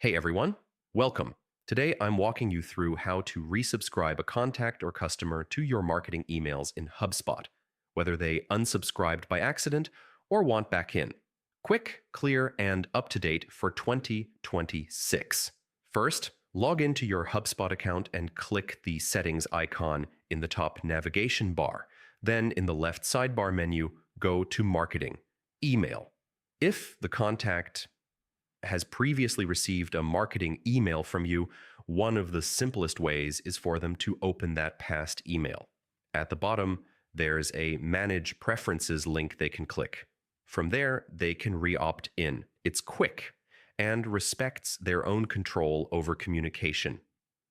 Hey everyone, welcome. Today I'm walking you through how to resubscribe a contact or customer to your marketing emails in HubSpot, whether they unsubscribed by accident or want back in. Quick, clear, and up to date for 2026. First, log into your HubSpot account and click the settings icon in the top navigation bar. Then, in the left sidebar menu, go to Marketing, Email. If the contact has previously received a marketing email from you, one of the simplest ways is for them to open that past email. At the bottom, there's a Manage Preferences link they can click. From there, they can re-opt in. It's quick and respects their own control over communication.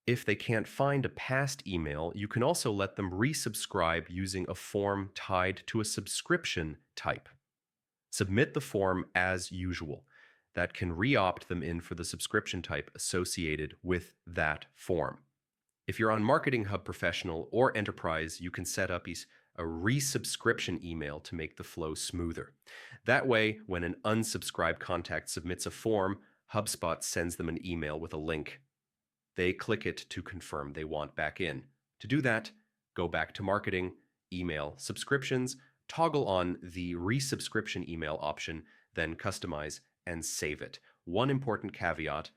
If they can't find a past email, you can also let them resubscribe using a form tied to a subscription type. Submit the form as usual. That can re-opt them in for the subscription type associated with that form. If you're on Marketing Hub Professional or Enterprise, you can set up a resubscription email to make the flow smoother. That way, when an unsubscribed contact submits a form, HubSpot sends them an email with a link. They click it to confirm they want back in. To do that, go back to Marketing, Email, Subscriptions, toggle on the resubscription email option, then Customize and save it. One important caveat: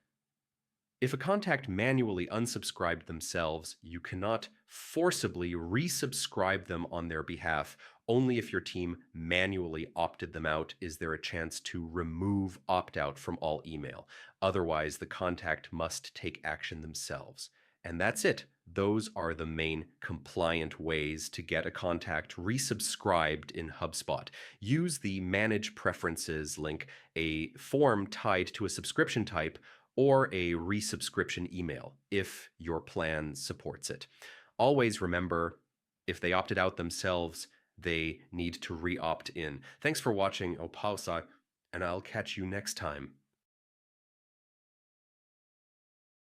if a contact manually unsubscribed themselves, you cannot forcibly resubscribe them on their behalf. Only if your team manually opted them out is there a chance to remove opt-out from all email. Otherwise, the contact must take action themselves. And that's it. Those are the main compliant ways to get a contact resubscribed in HubSpot. Use the Manage Preferences link, a form tied to a subscription type, or a resubscription email if your plan supports it. Always remember, if they opted out themselves, they need to re-opt in. Thanks for watching Opausa, and I'll catch you next time.